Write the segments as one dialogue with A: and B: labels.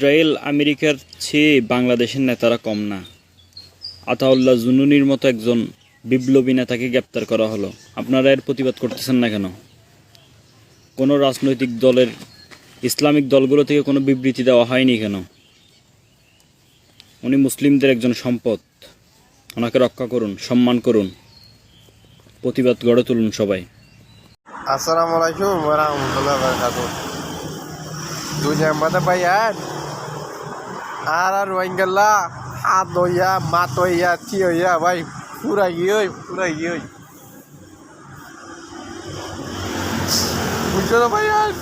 A: Israel আমেরিকার চেয়ে বাংলাদেশের নেতারা কম না। আতাউল্লাহ জুনুনির মতো একজন বিপ্লবী নেতাকে গ্রেপ্তার করা হলো, আপনারা এর প্রতিবাদ করতেছেন না কেন? কোনো রাজনৈতিক দলের, ইসলামিক দলগুলো থেকে কোনো বিবৃতি দেওয়া হয়নি কেন? উনি মুসলিমদের একজন সম্পদ, ওনাকে রক্ষা করুন, সম্মান করুন, প্রতিবাদ গড়ে তুলুন সবাই।
B: আসসালামু আলাইকুম ওয়া রাহমাতুল্লাহি ওয়া বারাকাতুহু। দুনিয়া মধ্যে ভাইয়ান আর রোহিঙ্গা হাত হইয়া মাত হইয়া কি হইয়া ভাই পুরা গিয়ে বুঝছো না ভাইয়ান?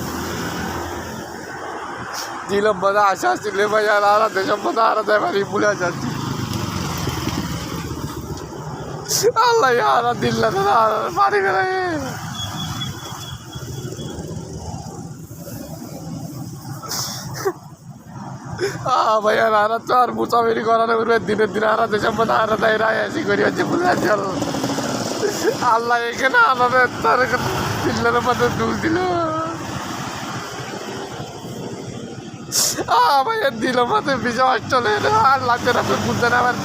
B: দিলাম মধ্যে আশা ছিল ভাইয়ান, আর দেশের মধ্যে আর দেবারি ভুলে যাচ্ছি। আল্লাহ আর দিল না মারি গেলে ভাইয়া আর তো আর মুসাফিরি করানো করবে দিনের দিন আর দেশের মধ্যে আর দেয় রায় আসি করি হচ্ছে বুঝে চল। আল্লাহ এখানে আমাদের তার পিল্লার মধ্যে দুল দিল। ভাইয়া দিল মধ্যে বিজয় চলে আর লাগছে না বুঝতে না আমার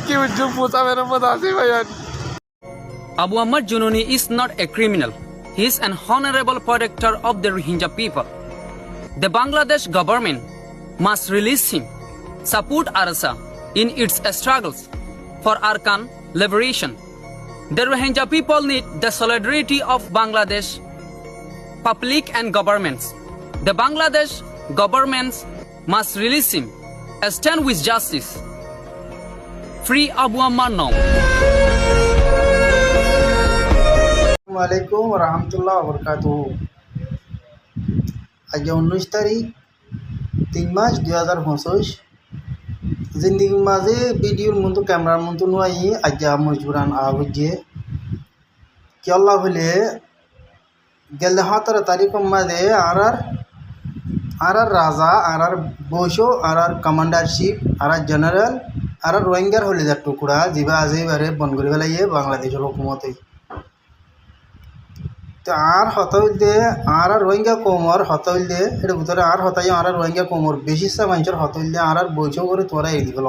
B: কি বুঝছো মুসাফিরের মধ্যে আসি ভাইয়া।
C: Abu Ammar Jununi is not a criminal. He is an honorable protector of the Rohingya people. The Bangladesh government must release him, support ARSA in its struggles for Arkan liberation. The Rohingya people need the solidarity of Bangladesh public and governments. The Bangladesh governments must release him and stand with justice. Free Abu Ammar now.
D: আসসালামু রহমতুল্লাহ বরকাতুহু। আজ 19 তারিখ 3 মাস 2025। জিন্দগির মাঝে ভিডিওর মতো ক্যামেরার মতো নয় আজ মজবুরান আগুজে কি আল্লাহ হলে গেল 17 তারিখ মাঝে আর রাজা আর বৈশো আর কমান্ডারশিপ আর জেনারেল আর রোহিঙ্গার হলে যার টুকরা যা আজেবারে বন করে ফেলাইয়ে বাংলাদেশের হুকুমতে। তো আর হতইলে আর রোহিঙ্গা কোমর হতইলে এর ভিতরে আর হতাই আর রোহিঙ্গা কোমর বেশি মানুষের হতইলে আর বৈঠক করে তোরা এই দিল।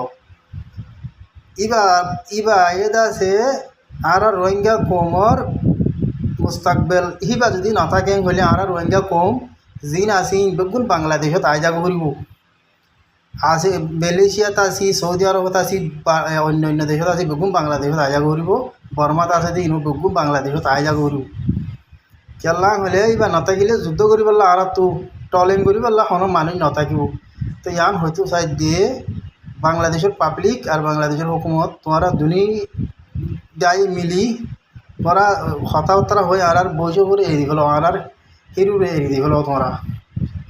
D: ইবা এদা আছে আর রোহিঙ্গা কোমর মুস্তাকবেল ইবা যদি না থাকে হলে আর রোহিঙ্গা কম জিন আসি বেগুন বাংলাদেশত আয় যাব করিব আছে, মালয়েশিয়াত আছি, সৌদি আরবত আছি, অন্য দেশত আছি, বেগুন বাংলাদেশত আয় যাব করিব। বর্মাত আছে যে ইনো বেগুন বাংলাদেশত আয় যাব করিব। কেলা হলে ইবা নাথাকিলে যুদ্ধ করি পারলা আর তো টলিং করি পারলা কোনো মানুষ নাথাকিব। তো ইয়ান হয়তো চাই দিয়ে বাংলাদেশের পাবলিক আর বাংলাদেশের হুকুমত তোমরা দুনি দায়ী মিলি তোমরা হতাহতরা হয়ে আর বৈশো করে এড়ি গেল আর হিরুরে এড়ি দিয়ে গেল তোমরা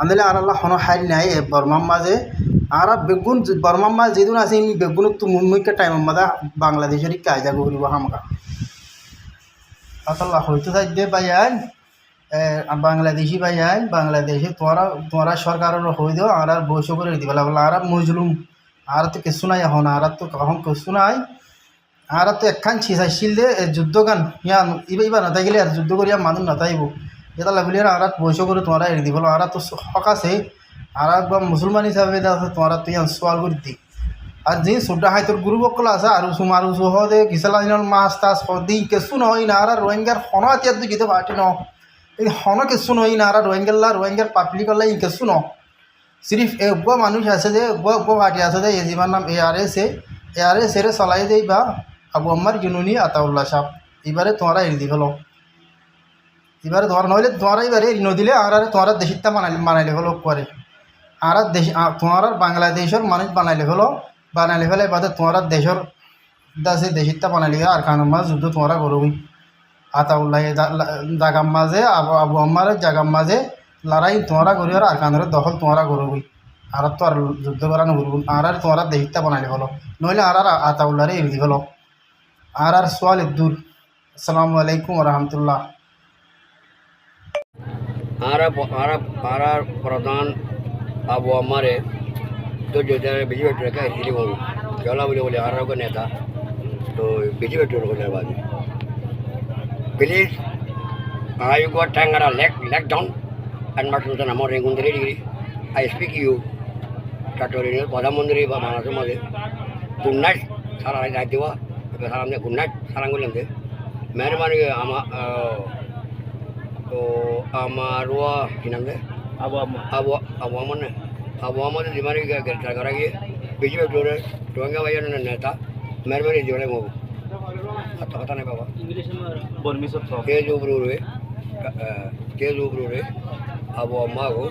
D: আনলে আর আল্লাহ কোনো হাইল নাই বর্মার মাঝে আর বেগুন বর্মার মাঝে যেদিন আছে বেগুন তো মুখ্য টাইমের মাঝে বাংলাদেশের কায়দা করিব হামকা আল্লাহ হয়তো চাই দিয়ে পাইয়ান বাংলাদেশি ভাইয়াই বাংলাদেশে তোমরা সরকারের হয়ে দেও আর বৈশো করে দিবে বলা আর মজলুম আর তো কিছু নাই এখন আর তো এখন কিছু নাই আর তো একখান ছিঁচাইছিল দে যুদ্ধ গান ইয়ান ইবা নথাই গেলে আর যুদ্ধ করিয়া মানুষ নথাইব এটা লাগলে আর বৈশো করে তোমরা এড়ি দিব আর তো হক আছে আর একবার মুসলমান হিসাবে তোমরা তো ইয়ান সোয়াল করে দি আর যে ছোটা হাইতর গুরুবকল আছে আর মারুসু হদে কিসালা মাছ টাছ হদি কিছু নহয় না আর রোহিঙ্গার হন এতিয়া দিতে পারটি ন এই হন কিছু নই না আর রোহিঙ্গার পাবলিকল্লা ই কিছু ন সিরিফ এগ মানুষ আছে যে এগ পার্টি আছে যে এজিমার নাম ARS এর চলাই দেই বা আবু আম্মার জুনুনি আতাউল্লাহ সাহেব এবারে তোমরা এড়ি দি হলো এবারে ধর নইলে তোমরা এবারে নদিলে আর তোমরা দেশিতা বানাইলে হলো করে আর দেশ তোমার বাংলাদেশের মানুষ বানাইলে ফেলে বাদে তোমরা দেশের দাসে দেশিতা বানাইলে আর কানুন মাছ যুদ্ধ তোমরা করবি আতাউল্লাহ জাগার মাঝে আবু আম্মার জাগার মাঝে লড়াই তোমরা করি আর কানুরের দখল তোমরা করবি আর তো আর যুদ্ধ করানো করব আর তোমরা দেশিতা বানাইলে হলো নইলে আর আতাউল্লাহরে এড়ি হলো আর সোয়াল দূর। আসসালামু আলাইকুম রহমতুল্লাহ।
E: আর প্রধান আবু আম্মারে তো বিজেপি রেখা হিলি বলু কেলা বলে আর নেতা তো বিজেপি বাদী please you got Tangara leg down Anwar Sultan Amor Rengundri degree. I speak you. Tatorial Padamundri Bamanasu Mother. Good night, Sarah Diva, good night, Sarangulande. Marimani Amarua Hinande. Awaman, the Mari Gagaragi, Visual Tour, Tuanga Vayan and Neta, Marmari Jolemo. Atana Baba. Keju Brure, Abu Mago,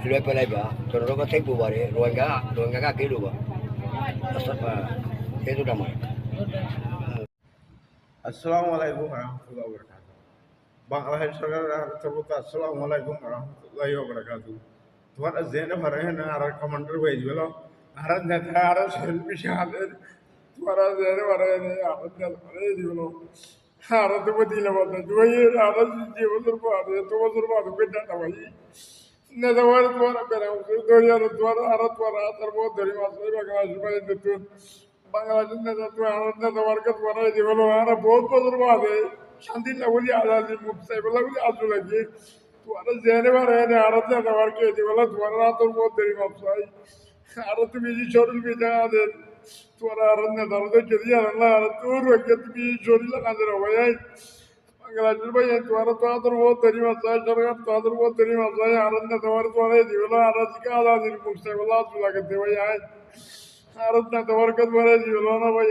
E: Lepeleba, Toroka Tekubare, Ruanga Kiluba. Keju Dama.
B: আসসালামু আলাইকুম রহমতুল্লাহ বরকাত বাংলাদেশ সরকারের তরফ আসসালামু আলাইকুম রহমতুল্লাহি ওয়া বারাকাতুহু তোমার জেনে ভরে না আর কমান্ডার হয়ে গেল আর নেতা আর শিল্পী সাহেব তোমার জেনে ভরে না আর নেতা ভরে গেল আর তো দিলে বলতে তুই আর জীবনের পরে তো বছর বাদ করে না ভাই নেতা ভরে তোমার বেরা দরিয়া তোমার আর তোমার তার বহুত ধরি মাছ বাংলাদেশ ভাই তো বাংলাদেশের নেতা তো আর নেতা বরকত বানাই দিবল আর বহুত বছর বাদে শান্তি না বলি আজাদি মুখ সাইবলা বলি আজু লাগে তোমার জেনে বারে না আর নেতা বরকে দিবল তোমার তোর বহুত দেরি মাপসাই আর তুমি যে শরীর বিদা দেন তোমার আর নেতা তো যদি আল্লাহ আর তোর রকে তুমি শরীর লাগাতে ভাই বাংলাদেশের ভাই তোমার তো তোর বহুত দেরি মাপসাই সরকার তো তোর বহুত দেরি মাপসাই আর নেতা বর তোমার দিবল আর আজকে আজাদি মুখ সাইবলা আজু লাগে ভাই আর না তোমার কাছে বলে জীবন না ভাই